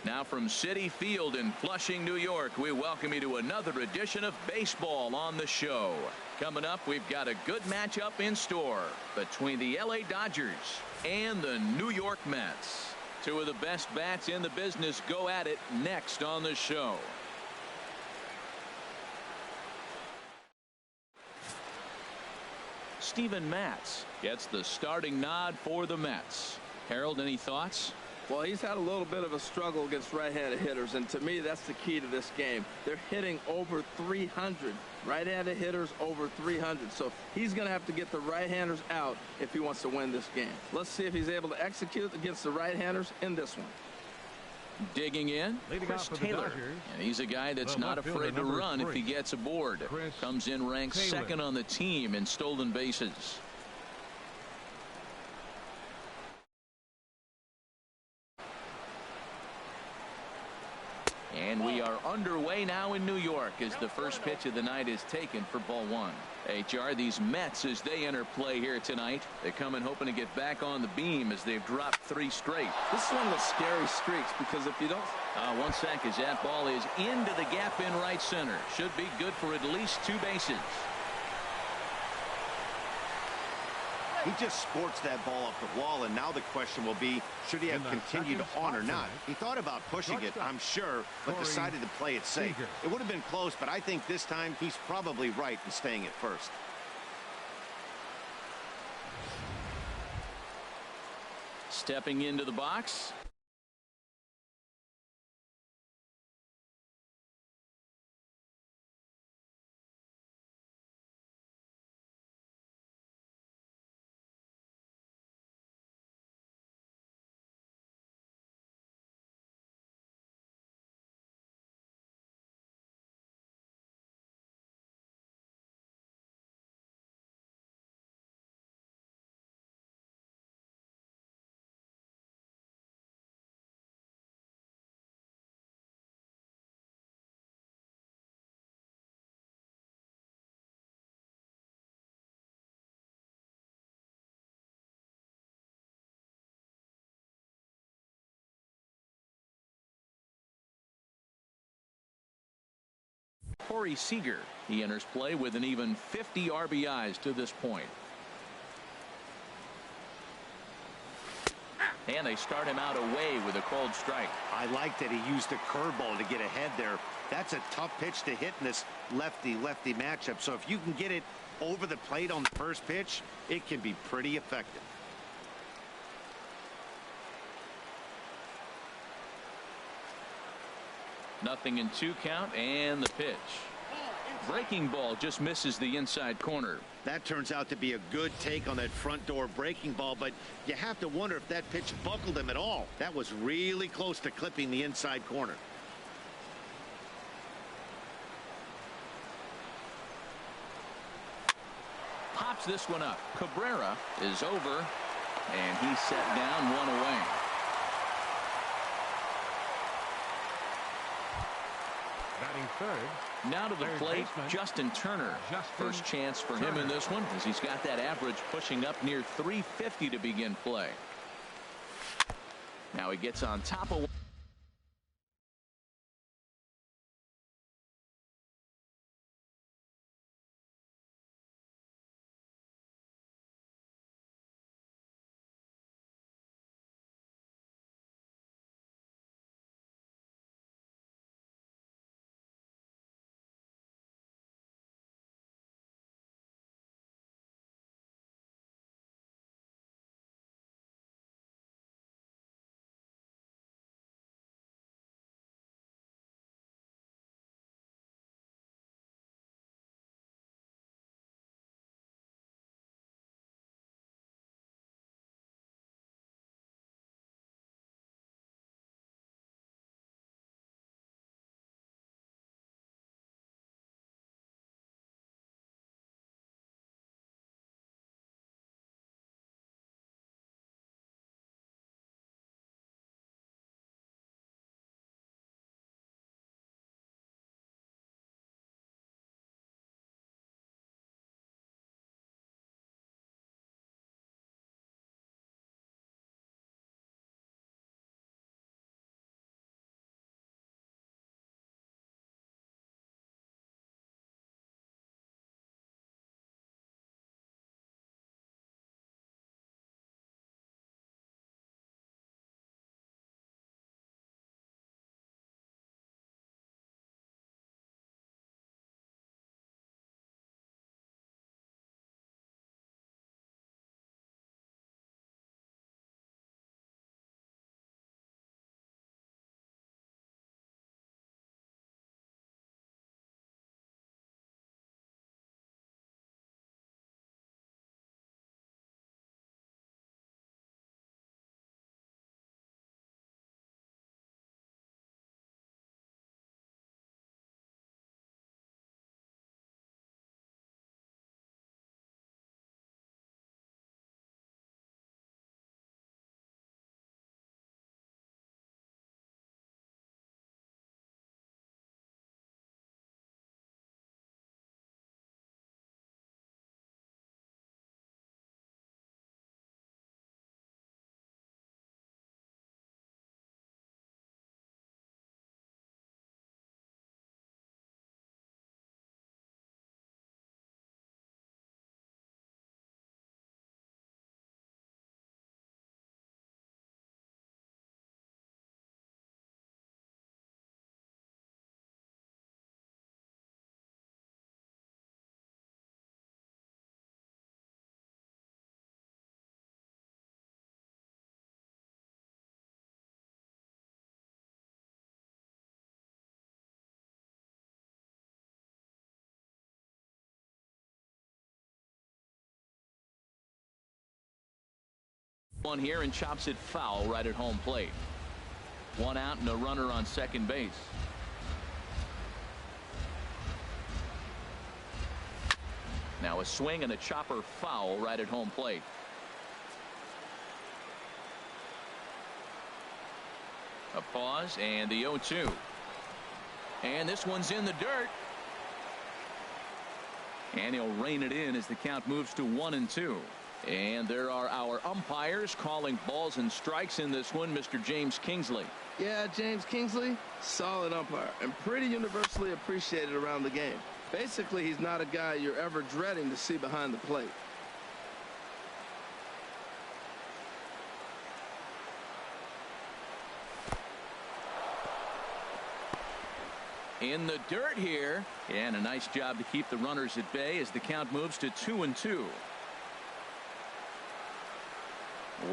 Now from Citi Field in Flushing, New York, we welcome you to another edition of baseball on the show. Coming up, we've got a good matchup in store between the LA Dodgers and the New York Mets. Two of the best bats in the business go at it next on the show. Steven Matz gets the starting nod for the Mets. Harold, any thoughts? Well, he's had a little bit of a struggle against right-handed hitters, and to me, that's the key to this game. They're hitting over 300. Right-handed hitters over 300. So he's going to have to get the right-handers out if he wants to win this game. Let's see if he's able to execute against the right-handers in this one. Digging in, Chris Taylor. And he's a guy that's not afraid to run if he gets aboard. Comes in ranked second on the team in stolen bases. And we are underway now in New York as the first pitch of the night is taken for ball one. HR, these Mets, as they enter play here tonight, they come in hoping to get back on the beam as they've dropped 3 straight. This is one of the scary streaks because if you don't... 1 sec as that ball is into the gap in right center. Should be good for at least 2 bases. He just sports that ball off the wall, and now the question will be, should he have continued on or not? He thought about pushing it, I'm sure, but decided to play it safe. It would have been close, but I think this time he's probably right in staying at first. Stepping into the box. Corey Seager. He enters play with an even 50 RBIs to this point. And they start him out away with a cold strike. I like that he used a curveball to get ahead there. That's a tough pitch to hit in this lefty-lefty matchup. So if you can get it over the plate on the first pitch, it can be pretty effective. Nothing in 2 count, and the pitch. Breaking ball just misses the inside corner. That turns out to be a good take on that front door breaking ball, but you have to wonder if that pitch buckled him at all. That was really close to clipping the inside corner. Pops this one up. Cabrera is over, and he's set down 1 away. Batting third. Now to the plate, Justin Turner. First chance for him in this one, as he's got that average pushing up near 350 to begin play. Now he gets on top of one here and chops it foul right at home plate. One out and a runner on second base. Now a swing and a chopper foul right at home plate. A pause and the 0-2. And this one's in the dirt. And he'll rein it in as the count moves to 1-2. And there are our umpires calling balls and strikes in this one. Mr. James Kingsley. Yeah, James Kingsley, solid umpire and pretty universally appreciated around the game. Basically, he's not a guy you're ever dreading to see behind the plate. In the dirt here, and a nice job to keep the runners at bay as the count moves to 2-2.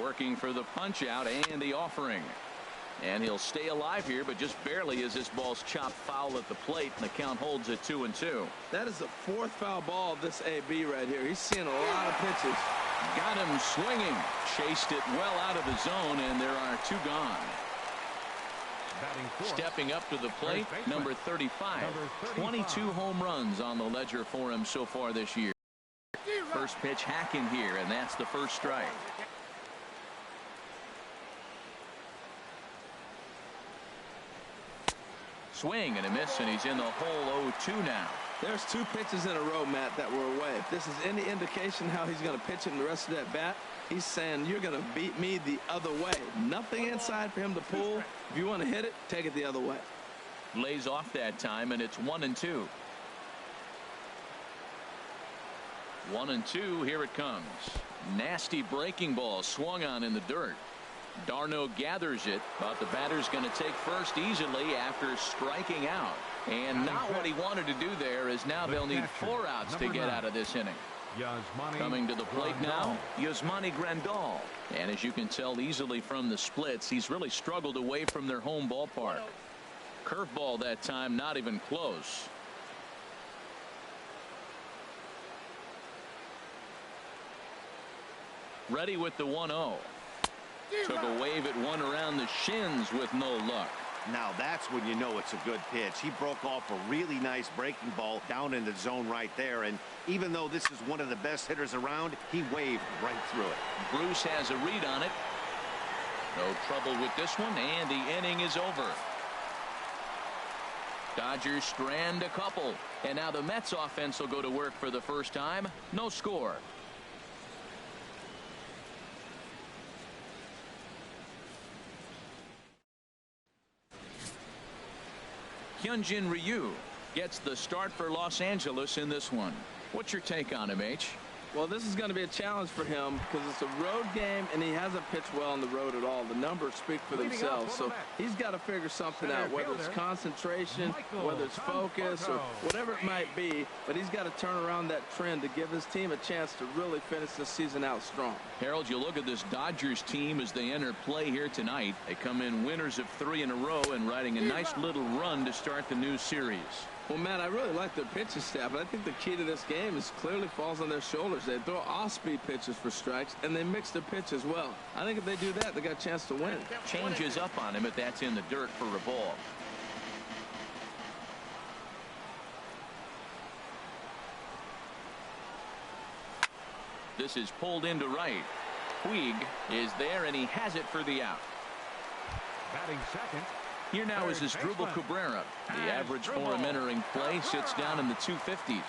Working for the punch out and the offering. And he'll stay alive here, but just barely as this ball's chopped foul at the plate, and the count holds at 2-2. That is the fourth foul ball of this AB right here. He's seeing a lot of pitches. Got him swinging. Chased it well out of the zone, and there are two gone. Stepping up to the plate, number 35. 22 home runs on the ledger for him so far this year. First pitch hacking here, and that's the first strike. Swing and a miss, and he's in the hole 0-2 now. There's two pitches in a row, Matt, that were away. If this is any indication how he's going to pitch it in the rest of that bat, he's saying you're going to beat me the other way. Nothing inside for him to pull. If you want to hit it, take it the other way. Lays off that time, and it's 1-2. 1-2. Here it comes. Nasty breaking ball swung on in the dirt. Darno gathers it, but the batter's going to take first easily after striking out. And not what he wanted to do there, as now they'll need 4 outs to get out of this inning. Coming to the plate now, Yasmani Grandal. And as you can tell easily from the splits, he's really struggled away from their home ballpark. Curveball that time, not even close. Ready with the 1-0. Took a wave at one around the shins with no luck. Now that's when you know it's a good pitch. He broke off a really nice breaking ball down in the zone right there. And even though this is one of the best hitters around, he waved right through it. Bruce has a read on it. No trouble with this one, and the inning is over. Dodgers strand a couple. And now the Mets offense will go to work for the first time. No score. Hyunjin Ryu gets the start for Los Angeles in this one. What's your take on him, H? Well, this is going to be a challenge for him because it's a road game and he hasn't pitched well on the road at all. The numbers speak for themselves. So he's got to figure something out, whether it's concentration, whether it's focus, or whatever it might be. But he's got to turn around that trend to give his team a chance to really finish the season out strong. Harold, you look at this Dodgers team as they enter play here tonight. They come in winners of 3 in a row and riding a nice little run to start the new series. Well, Matt, I really like their pitching staff, but I think the key to this game is clearly falls on their shoulders. They throw off-speed pitches for strikes, and they mix the pitch as well. I think if they do that, they got a chance to win. Changes up on him, but that's in the dirt for a ball. This is pulled into right. Puig is there, and he has it for the out. Batting second. Here now is Asdrubal Cabrera. The average for him entering play sits down in the 250s.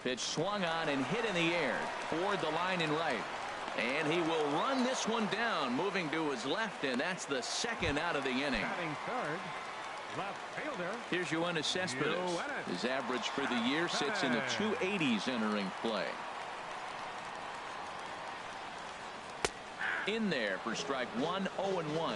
Pitch swung on and hit in the air toward the line in right. And he will run this one down, moving to his left, and that's the second out of the inning. Batting third. Left fielder. Here's Yoenis Cespedes. His average for the year sits in the 280s entering play. In there for strike 1, 0-1.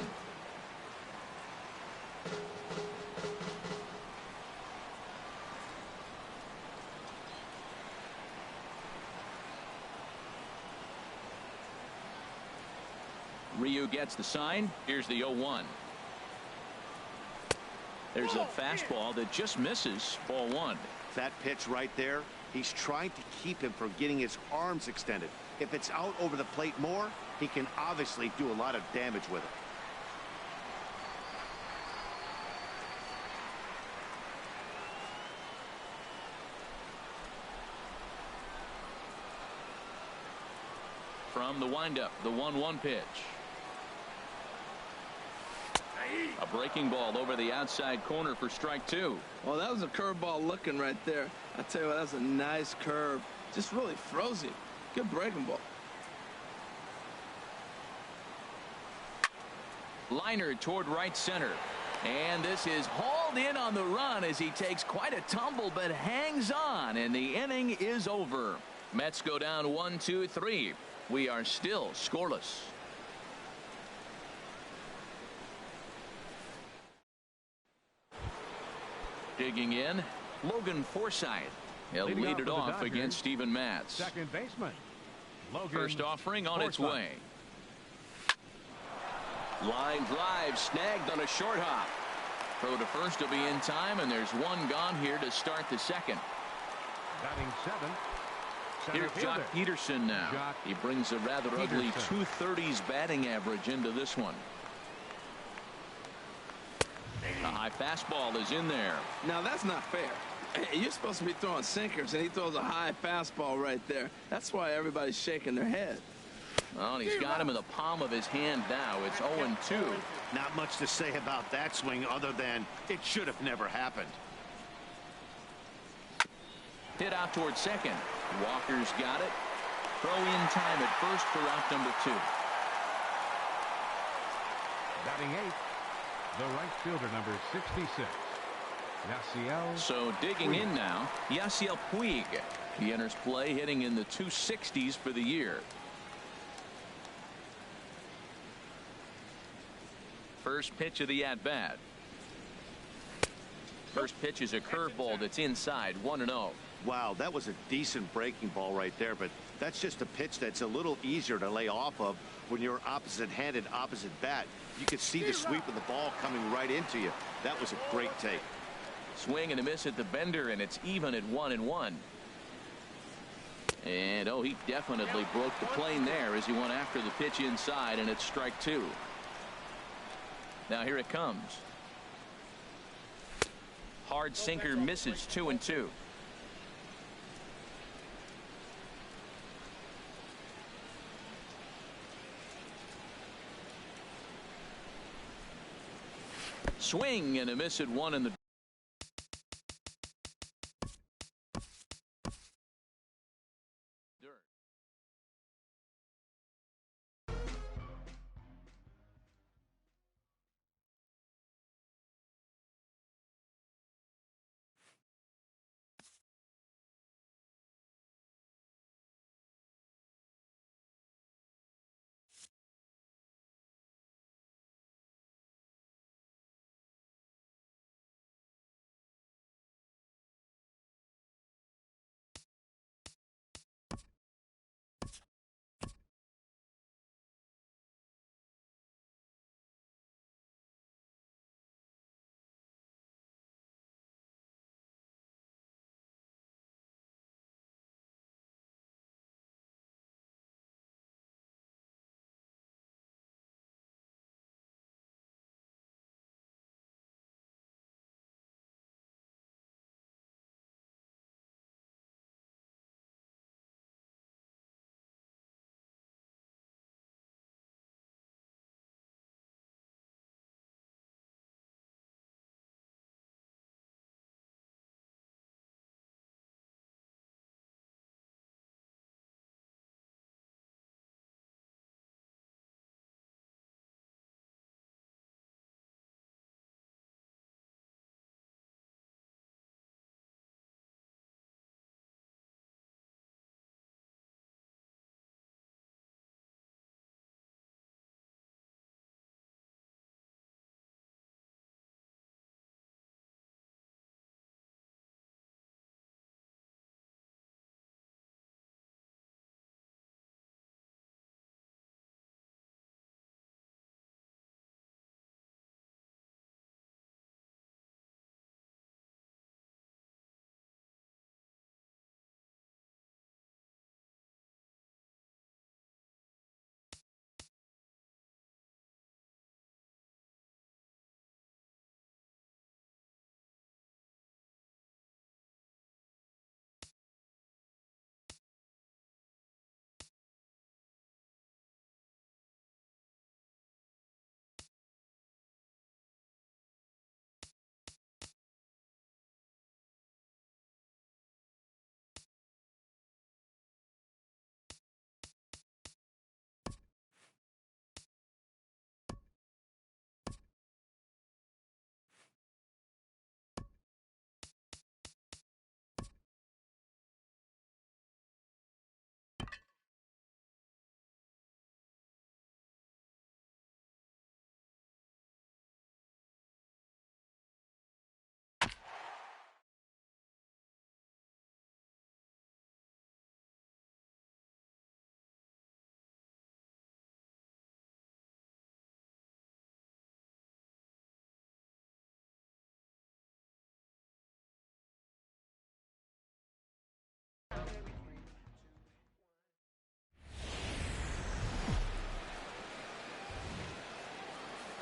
Ryu gets the sign. Here's the 0-1. There's a fastball that just misses. Ball 1. That pitch right there, He's trying to keep him from getting his arms extended. If it's out over the plate more, he can obviously do a lot of damage with it. From the windup, the 1-1 pitch. A breaking ball over the outside corner for strike 2. Well, that was a curveball looking right there. I tell you what, that's a nice curve. Just really froze him. Good breaking ball. Liner toward right center. And this is hauled in on the run as he takes quite a tumble but hangs on, and the inning is over. Mets go down 1-2-3. We are still scoreless. Digging in, Logan Forsythe. He'll lead it off against Steven Matz. Second baseman. Logan First offering on its Forsythe. way. Line drive snagged on a short hop. Throw to first will be in time, and there's one gone here to start the second. Batting seventh. Center Here's Jock fielder. Peterson now. Jock He brings a rather ugly Peterson. 230s batting average into this one. A high fastball is in there. Now, that's not fair. You're supposed to be throwing sinkers, and he throws a high fastball right there. That's why everybody's shaking their head. Well, and he's got him in the palm of his hand now. It's 0-2. Not much to say about that swing other than it should have never happened. Hit out toward second. Walker's got it. Throw in time at first for out number 2. Batting eighth. The right fielder, number 66. Yasiel. So digging in now, Yasiel Puig. He enters play hitting in the 260s for the year. First pitch of the at-bat. First pitch is a curveball that's inside, 1-0. Wow, that was a decent breaking ball right there, but that's just a pitch that's a little easier to lay off of when you're opposite-handed, opposite bat. You could see the sweep of the ball coming right into you. That was a great take. Swing and a miss at the bender, and it's even at 1-1. And oh, he definitely broke the plane there as he went after the pitch inside, and it's strike 2. Now here it comes. Hard sinker misses, 2-2. Swing and a miss at 1 in the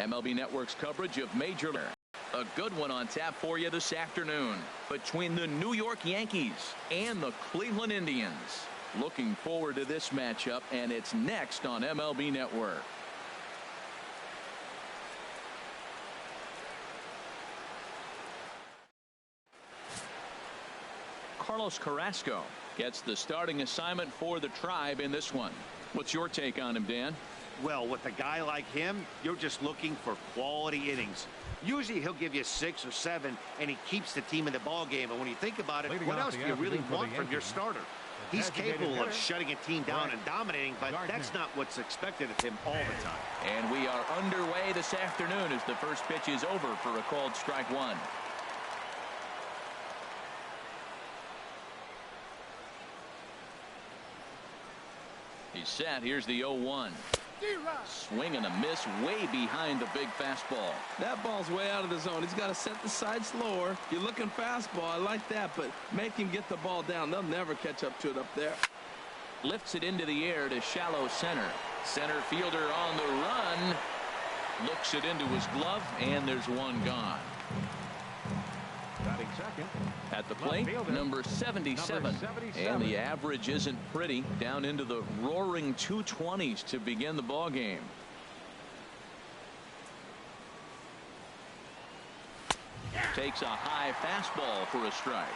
MLB Network's coverage of Major League. A good one on tap for you this afternoon between the New York Yankees and the Cleveland Indians. Looking forward to this matchup, and it's next on MLB Network. Carlos Carrasco gets the starting assignment for the Tribe in this one. What's your take on him, Dan? Well, with a guy like him, you're just looking for quality innings. Usually he'll give you 6 or 7, and he keeps the team in the ball game. And when you think about it, what else do you really want from your starter? He's capable of shutting a team down and dominating, but that's not what's expected of him all the time. And we are underway this afternoon as the first pitch is over for a called strike one. He's set. Here's the 0-1. Swing and a miss way behind the big fastball. That ball's way out of the zone. He's got to set the side slower. You're looking fastball. I like that, but make him get the ball down. They'll never catch up to it up there. Lifts it into the air to shallow center. Center fielder on the run. Looks it into his glove, and there's one gone. Batting second. At the plate, number 77. And the average isn't pretty. Down into the roaring 220s to begin the ball game. Takes a high fastball for a strike.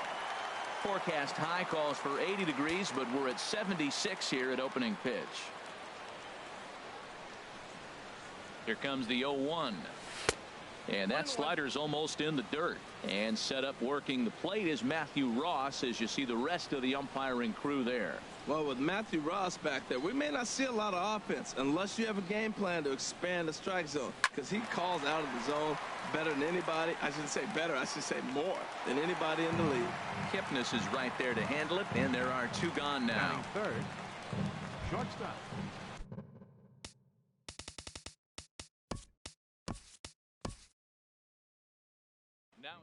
Forecast high calls for 80 degrees, but we're at 76 here at opening pitch. Here comes the 0-1. And that slider's almost in the dirt. And set up working the plate is Matthew Ross, as you see the rest of the umpiring crew there. Well, with Matthew Ross back there, we may not see a lot of offense unless you have a game plan to expand the strike zone, because he calls out of the zone better than anybody. I shouldn't say better, I should say more than anybody in the league. Kipnis is right there to handle it, and there are 2 gone now. Batting third. Shortstop. Now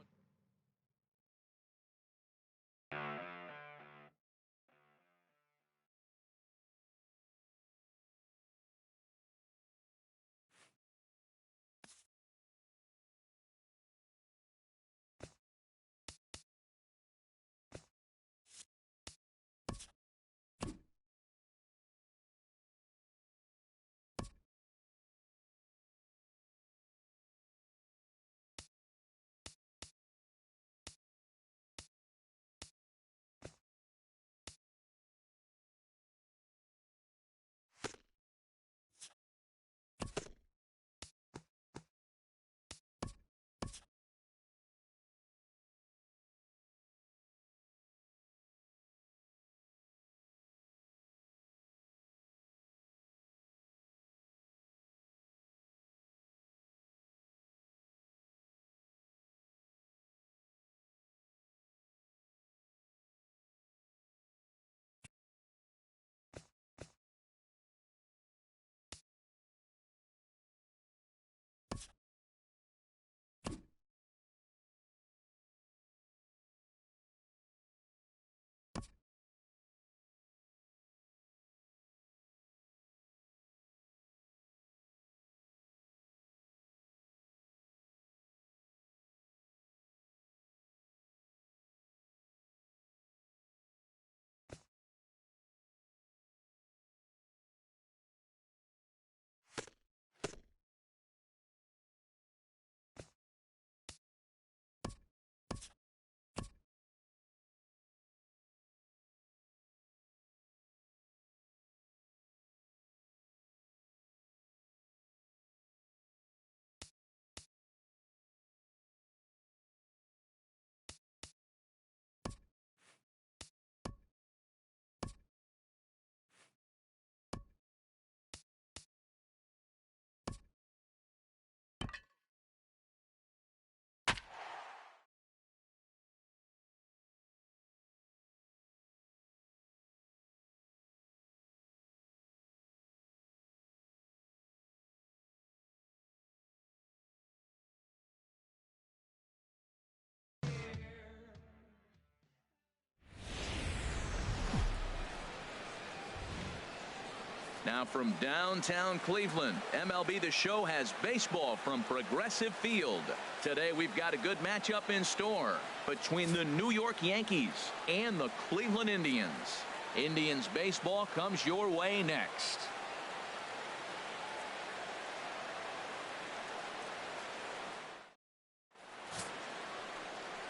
Now from downtown Cleveland, MLB The Show has baseball from Progressive Field. Today we've got a good matchup in store between the New York Yankees and the Cleveland Indians. Indians baseball comes your way next.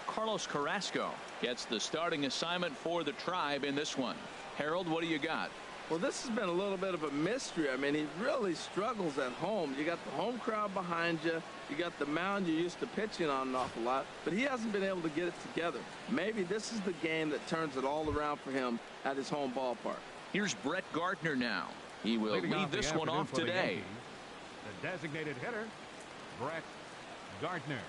Carlos Carrasco gets the starting assignment for the Tribe in this one. Harold, what do you got? Well, this has been a little bit of a mystery. I mean, he really struggles at home. You got the home crowd behind you. You got the mound you're used to pitching on an awful lot. But he hasn't been able to get it together. Maybe this is the game that turns it all around for him at his home ballpark. Here's Brett Gardner now. He will lead this one off today. The designated hitter, Brett Gardner.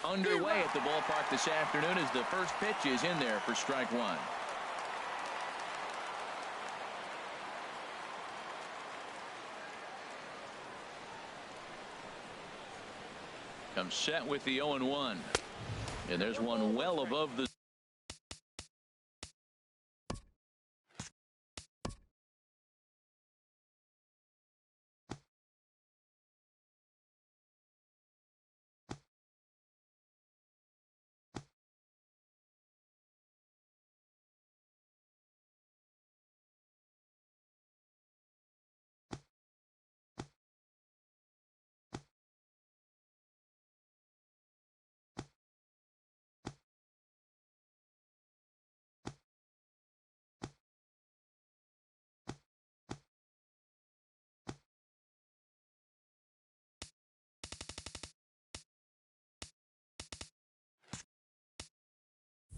Underway at the ballpark this afternoon as the first pitch is in there for strike one. Comes set with the 0-1. And there's one well above the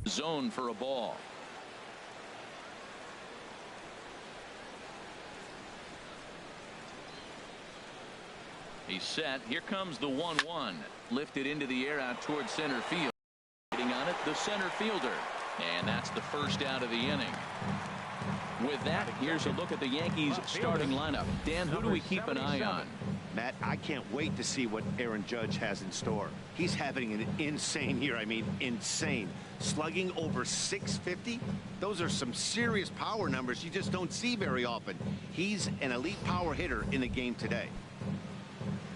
zone for a ball. He's set. Here comes the 1-1. Lifted into the air out towards center field. Hitting on it, the center fielder. And that's the first out of the inning. With that, here's a look at the Yankees starting lineup. Dan, who do we keep an eye on? Matt, I can't wait to see what Aaron Judge has in store. He's having an insane year. I mean, insane. Slugging over 650. Those are some serious power numbers you just don't see very often. He's an elite power hitter in the game today.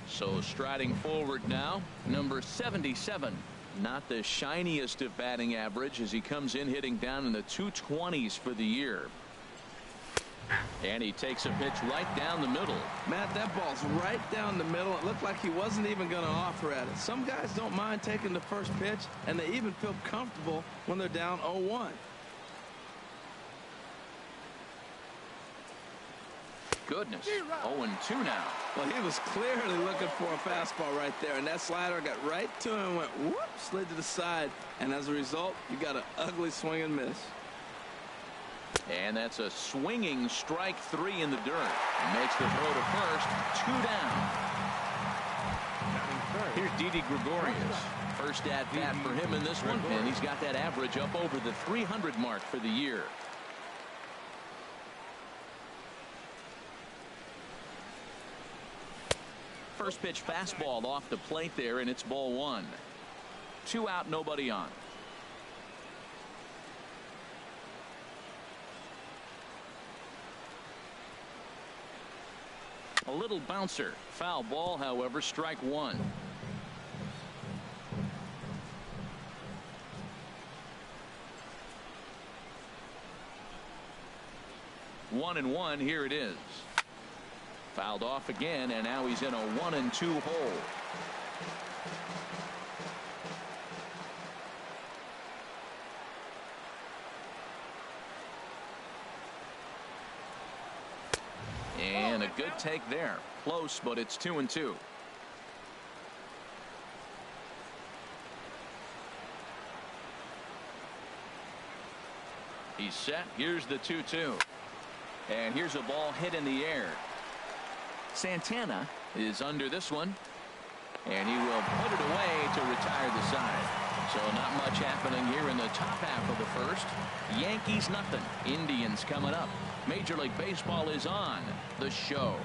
So striding forward now, number 77. Not the shiniest of batting average as he comes in hitting down in the 220s for the year. And he takes a pitch right down the middle. Matt, that ball's right down the middle. It looked like he wasn't even going to offer at it. Some guys don't mind taking the first pitch, and they even feel comfortable when they're down 0-1. Goodness, 0-2 now. Well, he was clearly looking for a fastball right there, and that slider got right to him and went whoop, slid to the side, and as a result, you got an ugly swing and miss. And that's a swinging strike three in the dirt. Makes the throw to first. 2 down. Here's Didi Gregorius. First at bat for him in this one, and he's got that average up over the 300 mark for the year. First pitch fastball off the plate there, and it's ball 1. 2 out, nobody on. A little bouncer. Foul ball, however, strike 1. One and one, here it is. Fouled off again, and now he's in a 1-2 hole. And a good take there. Close, but it's 2-2. He's set. Here's the 2-2. And here's a ball hit in the air. Santana is under this one. And he will put it away to retire the side. So not much happening here in the top half of the first. Yankees nothing. Indians coming up. Major League Baseball is on the show.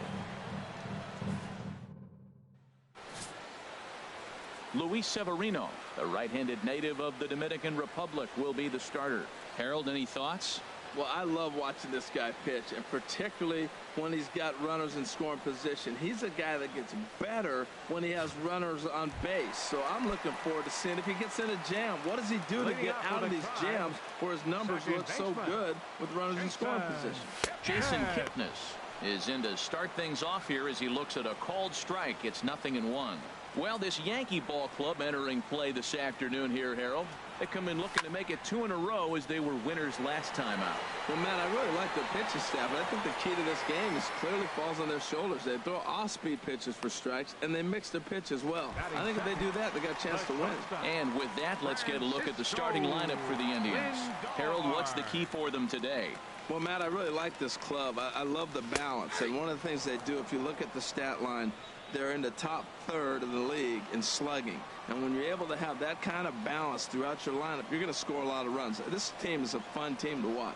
Luis Severino, the right-handed native of the Dominican Republic, will be the starter. Harold, any thoughts? Well, I love watching this guy pitch, and particularly when he's got runners in scoring position. He's a guy that gets better when he has runners on base. So I'm looking forward to seeing if he gets in a jam. What does he do to get out of these jams where his numbers look so good with runners in scoring position? Jason Kipnis is in to start things off here as he looks at a called strike. It's 0-1. Well, this Yankee ball club entering play this afternoon here, Harold. They come in looking to make it 2 in a row as they were winners last time out. Well, Matt, I really like their pitching staff, but I think the key to this game is clearly falls on their shoulders. They throw off-speed pitches for strikes, and they mix their pitch as well. I think if they do that, they got a chance to win. And with that, let's get a look at the starting lineup for the Indians. Harold, what's the key for them today? Well, Matt, I really like this club. I love the balance, and one of the things they do, if you look at the stat line, they're in the top third of the league in slugging. And when you're able to have that kind of balance throughout your lineup, you're going to score a lot of runs. This team is a fun team to watch.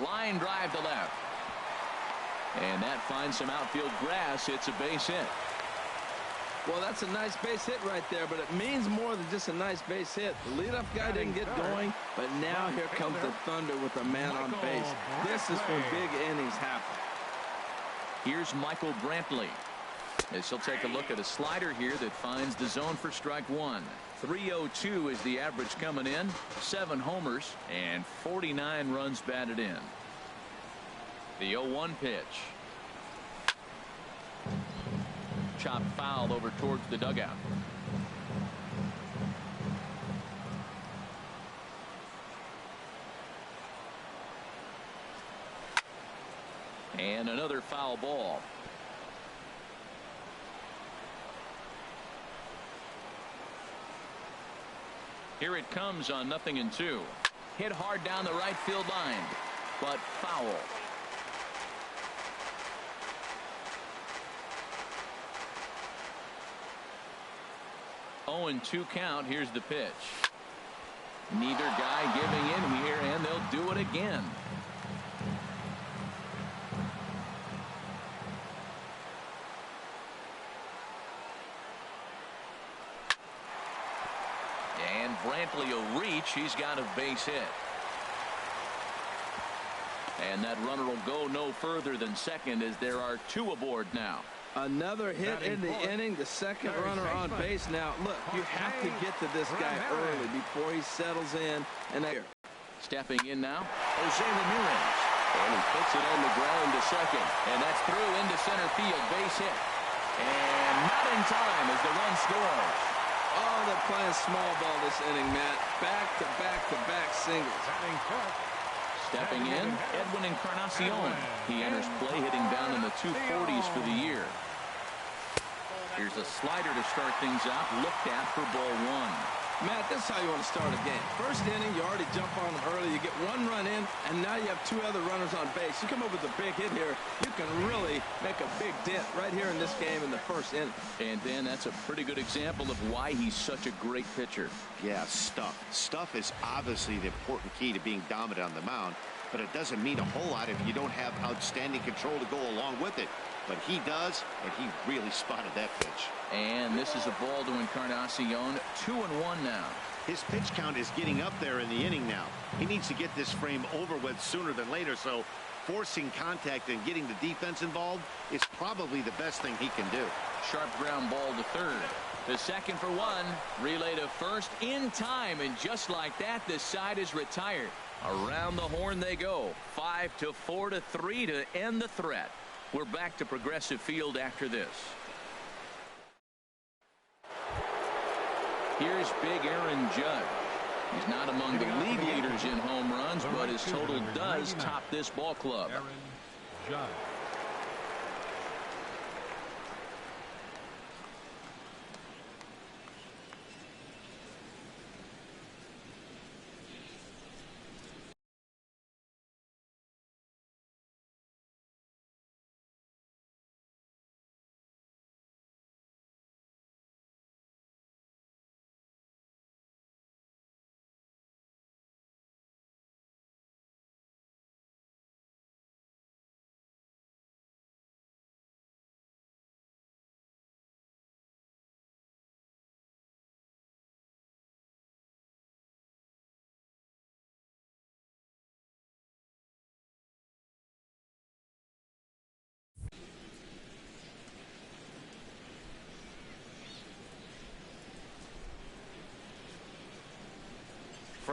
Line drive to left. And that finds some outfield grass. It's a base hit. Well, that's a nice base hit right there, but it means more than just a nice base hit. The leadoff guy didn't get going, but now here comes the Thunder with a man on base. This is when big innings happen. Here's Michael Brantley, as he'll take a look at a slider here that finds the zone for strike one. 302 is the average coming in. 7 homers and 49 runs batted in. The 0-1 pitch. Chopped foul over towards the dugout. And another foul ball. Here it comes on 0-2. Hit hard down the right field line, but foul. Oh, and 2 count. Here's the pitch. Neither guy giving in here, and they'll do it again. And Brantley will reach. He's got a base hit. And that runner will go no further than second as there are 2 aboard now. Another hit in the inning. The second runner on base. Now, look, you have to get to this guy early before he settles in. And there. Stepping in now, Jose Ramirez. And he puts it on the ground to second. And that's through into center field. Base hit. And not in time as the run scores. Oh, they're playing small ball this inning, Matt. Back-to-back-to-back singles. Stepping in, Edwin Encarnacion. He enters play hitting down in the 240s for the year. Here's a slider to start things out. Looked at for ball 1. Matt, this is how you want to start a game. First inning, you already jump on them early. You get 1 run in, and now you have 2 other runners on base. You come up with a big hit here, you can really make a big dent right here in this game in the first inning. And then that's a pretty good example of why he's such a great pitcher. Yeah, stuff. Stuff is obviously the important key to being dominant on the mound, but it doesn't mean a whole lot if you don't have outstanding control to go along with it. But he does, and he really spotted that pitch. And this is a ball to Encarnacion. 2-1 now. His pitch count is getting up there in the inning now. He needs to get this frame over with sooner than later, so forcing contact and getting the defense involved is probably the best thing he can do. Sharp ground ball to third. The second for 1. Relay to first in time, and just like that, the side is retired. Around the horn they go. 5-4 to 3 to end the threat. We're back to Progressive Field after this. Here's big Aaron Judge. He's not among the league leaders in home runs, but his total does top this ball club. Aaron Judge.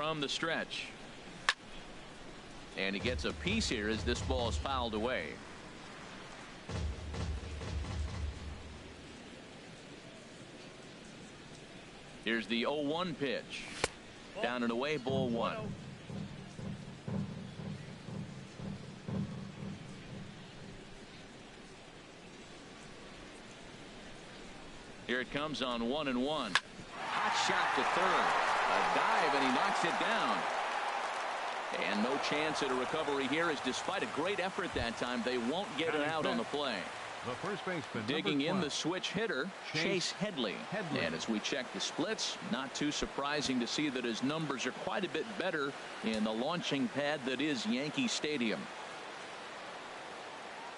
from the stretch. And he gets a piece here as this ball is fouled away. Here's the 0-1 pitch. Down and away, ball one. Here it comes on 1-1. Hot shot to third. A dive, and he knocks it down. And no chance at a recovery here, as despite a great effort that time, they won't get it out on the play. The first baseman, digging in, the switch hitter, Chase Headley. And as we check the splits, not too surprising to see that his numbers are quite a bit better in the launching pad that is Yankee Stadium.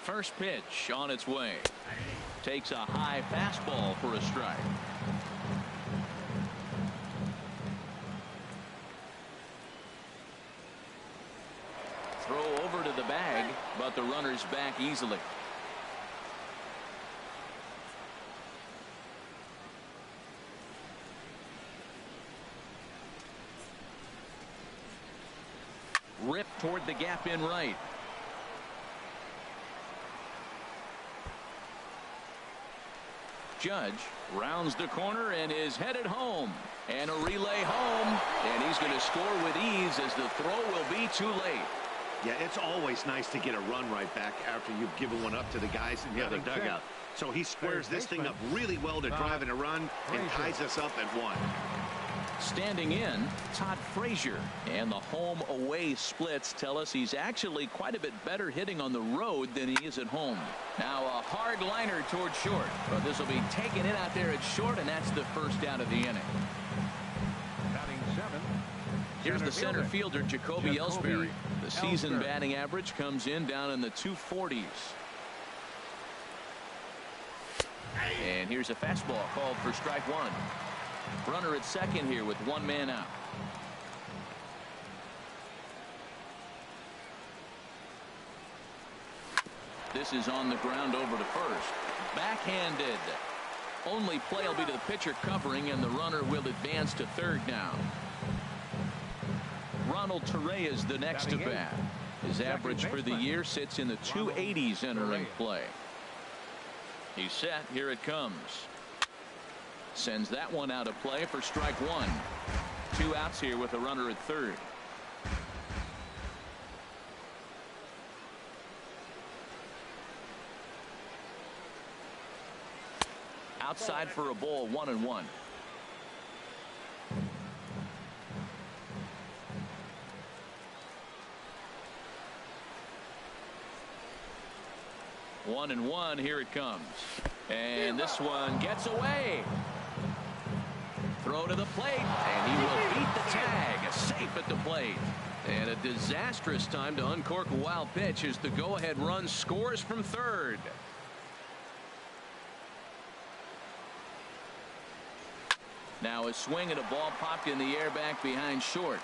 First pitch on its way. Takes a high fastball for a strike. Throw over to the bag, but the runner's back easily. Ripped toward the gap in right. Judge rounds the corner and is headed home. And a relay home. And he's going to score with ease, as the throw will be too late. Yeah, it's always nice to get a run right back after you've given one up to the guys in the other dugout. So he squares this thing up really well to drive in a run and ties us up at 1. Standing in, Todd Frazier. And the home-away splits tell us he's actually quite a bit better hitting on the road than he is at home. Now a hard liner toward short. But this will be taken in out there at short, and that's the first out of the inning. Batting 7. Here's the center fielder, Jacoby Ellsbury. The season batting average comes in down in the 240s. And here's a fastball called for strike one. Runner at second here with one man out. This is on the ground over to first. Backhanded. Only play will be to the pitcher covering, and the runner will advance to third now. Ronald Torre is the next to bat. His average for the year sits in the 280s entering play. He's set. Here it comes. Sends that one out of play for strike one. 2 outs here with a runner at third. Outside for a ball, 1-1. One and one. Here it comes. And this one gets away. Throw to the plate, and he will beat the tag. Safe at the plate. And a disastrous time to uncork a wild pitch as the go-ahead run scores from third. Now a swing and a ball popped in the air back behind short.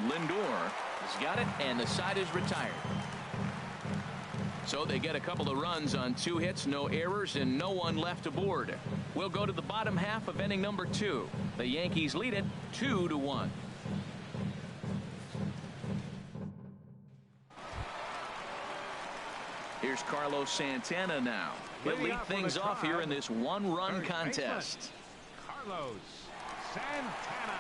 Lindor has got it, and the side is retired. So they get a couple of runs on 2 hits, no errors, and no one left aboard. We'll go to the bottom half of inning number 2. The Yankees lead it 2-1. Here's Carlos Santana now. He'll lead things off here in this one-run contest. Carlos Santana.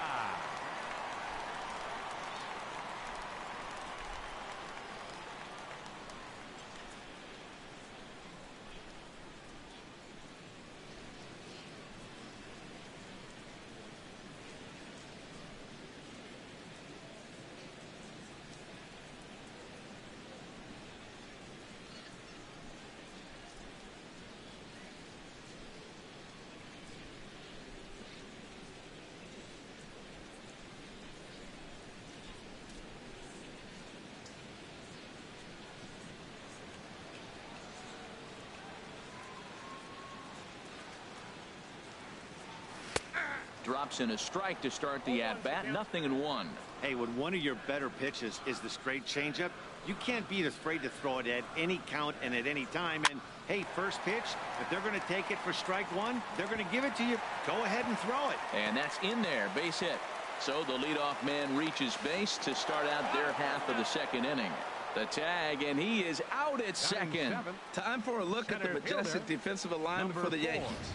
Drops in a strike to start the at-bat. 0-1. Hey, when one of your better pitches is the straight changeup, you can't be afraid to throw it at any count and at any time. And hey, first pitch, if they're going to take it for strike one, they're going to give it to you. Go ahead and throw it. And that's in there. Base hit. So the leadoff man reaches base to start out their half of the second inning. The tag, and he is out at second. Time for a look at the majestic defensive alignment for the Yankees.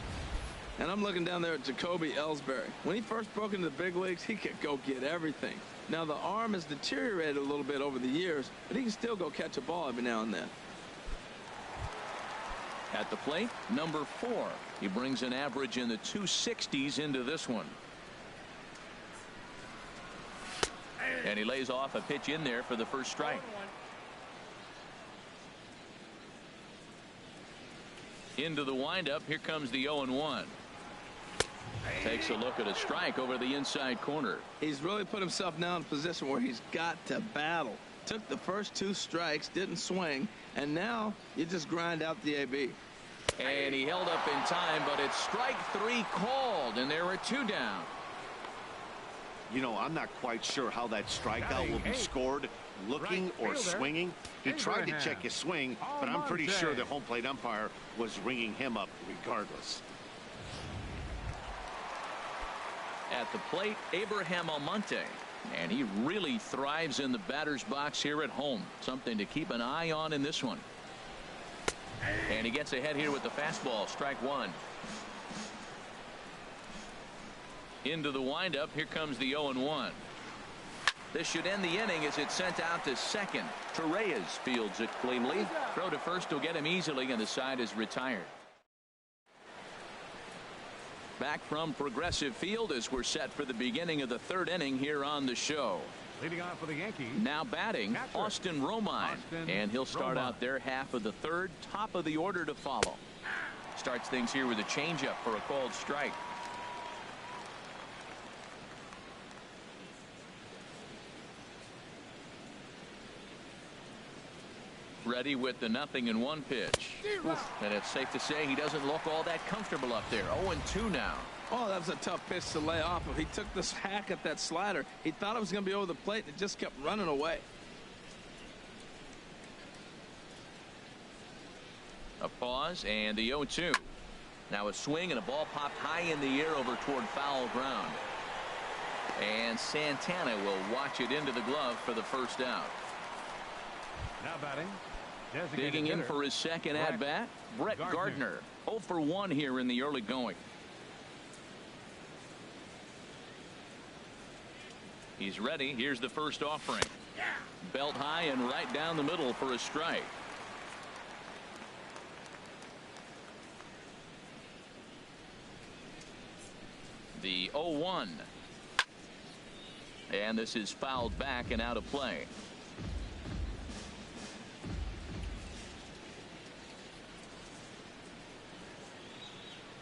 And I'm looking down there at Jacoby Ellsbury. When he first broke into the big leagues, he could go get everything. Now the arm has deteriorated a little bit over the years, but he can still go catch a ball every now and then. At the plate, number 4. He brings an average in the 260s into this one. And he lays off a pitch in there for the first strike. Into the windup. Here comes the 0-1. Takes a look at a strike over the inside corner. He's really put himself now in a position where he's got to battle. Took the first 2 strikes, didn't swing, and now you just grind out the AB. And he held up in time, but it's strike 3 called, and there are 2 down. You know, I'm not quite sure how that strikeout will be scored, looking or swinging. He tried to check his swing, but I'm pretty sure the home plate umpire was ringing him up regardless. At the plate, Abraham Almonte. And he really thrives in the batter's box here at home. Something to keep an eye on in this one. And he gets ahead here with the fastball. Strike 1. Into the windup. Here comes the 0-1. This should end the inning as it's sent out to second. Torreyes fields it cleanly. Throw to first will get him easily, and the side is retired. Back from Progressive Field as we're set for the beginning of the 3rd inning here on the show. Leading off for the Yankees. Now batting, Austin Romine. And he'll start out their half of the 3rd. Top of the order to follow. Starts things here with a changeup for a called strike. Ready with the 0-1 pitch. And it's safe to say he doesn't look all that comfortable up there. 0-2 now. Oh, that was a tough pitch to lay off of. He took this hack at that slider. He thought it was going to be over the plate, and it just kept running away. A pause and the 0-2. Now a swing and a ball popped high in the air over toward foul ground. And Santana will watch it into the glove for the first out. Now batting. Digging in for his second at-bat, Brett Gardner. 0 for 1 here in the early going. He's ready. Here's the first offering. Belt high and right down the middle for a strike. The 0-1. And this is fouled back and out of play.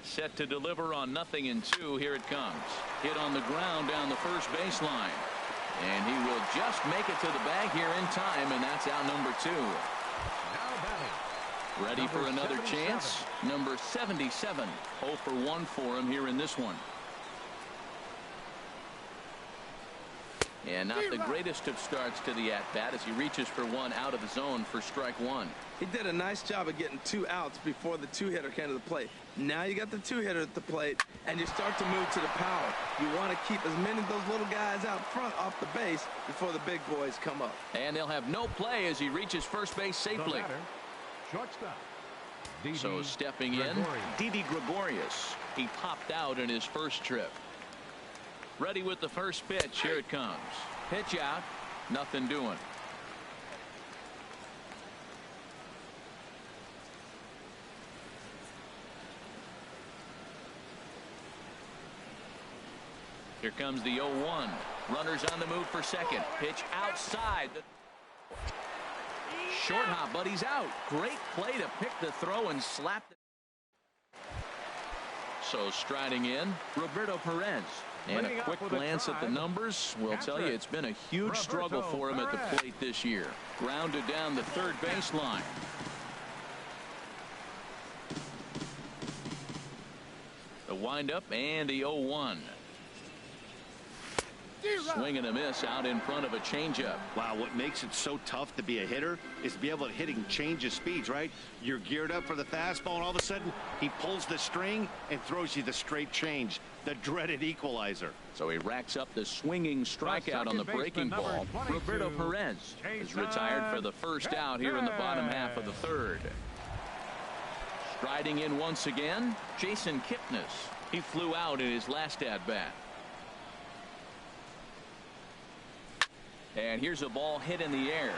Set to deliver on 0-2. Here it comes. Hit on the ground down the first baseline. And he will just make it to the bag here in time, and that's out number 2. Ready for another chance. Number 77. 0 for 1 for him here in this one. And not the greatest of starts to the at-bat as he reaches for one out of the zone for strike 1. He did a nice job of getting 2 outs before the 2-hitter came to the plate. Now you got the 2-hitter at the plate, and you start to move to the power. You want to keep as many of those little guys out front off the base before the big boys come up. And they'll have no play as he reaches first base safely. Shortstop. So stepping in, Didi Gregorius. He popped out in his first trip. Ready with the first pitch. Here it comes. Pitch out. Nothing doing. Here comes the 0-1. Runners on the move for second. Pitch outside. Short hop, but he's out. Great play to pick the throw and slap it. So striding in, Roberto Perez. And a quick glance at the numbers will tell you it's been a huge struggle for him at the plate this year. Grounded down the third baseline. The windup and the 0-1. Swing and a miss out in front of a changeup. Wow, what makes it so tough to be a hitter is to be able to hitting change of speeds, right? You're geared up for the fastball, and all of a sudden, he pulls the string and throws you the straight change, the dreaded equalizer. So he racks up the swinging strikeout on the breaking ball. Roberto Perez is retired for the first out here in the bottom half of the third. Striding in once again, Jason Kipnis. He flew out in his last at-bat. And here's a ball hit in the air.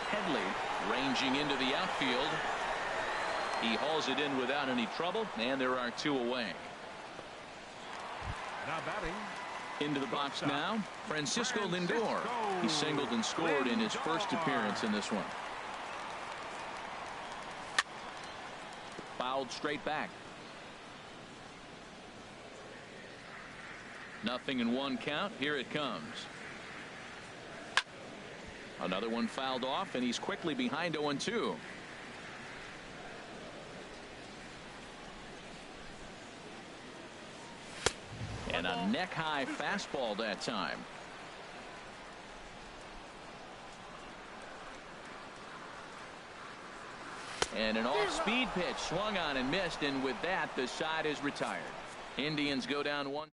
Headley ranging into the outfield. He hauls it in without any trouble, and there are two away. Now batting. Into the box now, Francisco Lindor. He singled and scored in his first appearance in this one. Fouled straight back. 0-1 count. Here it comes. Another one fouled off, and he's quickly behind 0-2. And a neck-high fastball that time. And an off-speed pitch swung on and missed, and with that, the side is retired. Indians go down 1.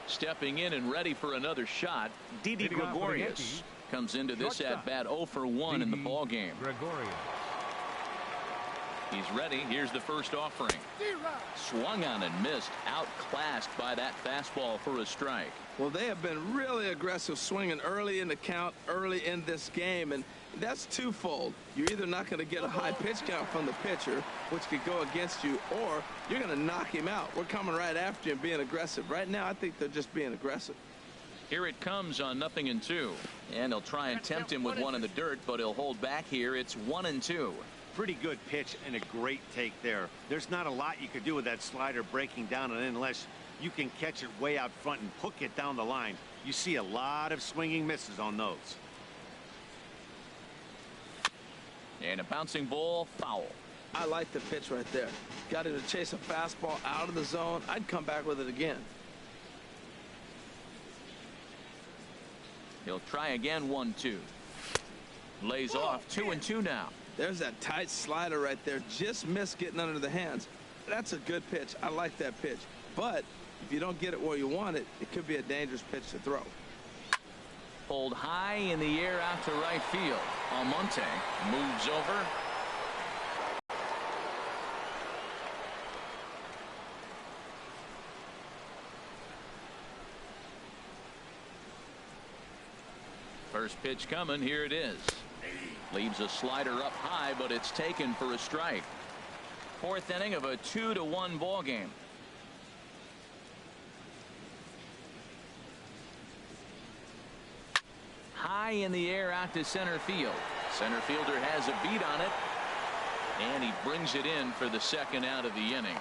Stepping in and ready for another shot, Didi Gregorius comes into this at-bat 0 for 1 in the ball game. He's ready. Here's the first offering. Swung on and missed, outclassed by that fastball for a strike. Well, they have been really aggressive swinging early in the count, early in this game, and that's twofold. You're either not going to get a high pitch count from the pitcher, which could go against you, or you're going to knock him out. We're coming right after you and being aggressive. Right now, I think they're just being aggressive. Here it comes on 0-2. And they'll try and tempt him with one in the dirt, but he'll hold back here. It's 1-2. Pretty good pitch and a great take there. There's not a lot you could do with that slider breaking down, and unless you can catch it way out front and hook it down the line. You see a lot of swinging misses on those. And a bouncing ball, foul. I like the pitch right there. Got him to chase a fastball out of the zone. I'd come back with it again. He'll try again. 1-2. Lays off. 2-2 now. There's that tight slider right there. Just missed getting under the hands. That's a good pitch. I like that pitch. But if you don't get it where you want it, it could be a dangerous pitch to throw. Pulled high in the air out to right field. Almonte moves over. First pitch coming. Here it is. Leaves a slider up high, but it's taken for a strike. Fourth inning of a 2-1 ball game. High in the air out to center field. Center fielder has a beat on it, and he brings it in for the second out of the inning.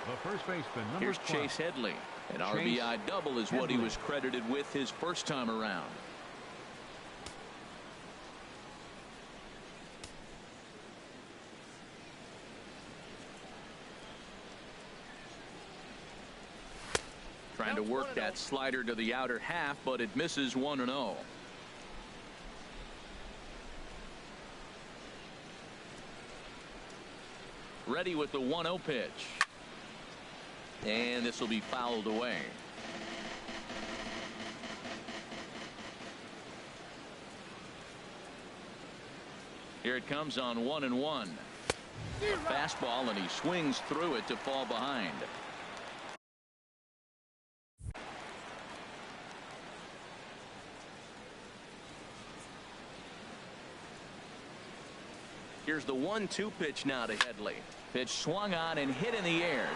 The first baseman, number Here's 12. Chase Headley. An RBI double is what he was credited with his first time around. Trying to work that slider to the outer half, but it misses 1-0. Ready with the 1-0 pitch. And this will be fouled away. Here it comes on 1-1. A fastball, and he swings through it to fall behind. Here's the 1-2 pitch now to Headley. Pitch swung on and hit in the air.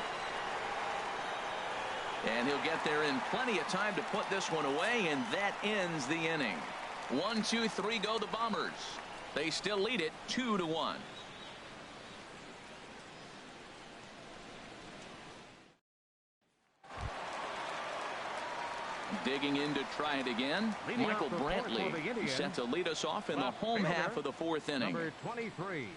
And he'll get there in plenty of time to put this one away, and that ends the inning. 1-2-3 go the Bombers. They still lead it 2-1. Digging in to try it again, Michael Brantley set to lead us off in the home half of the fourth inning. Number 23.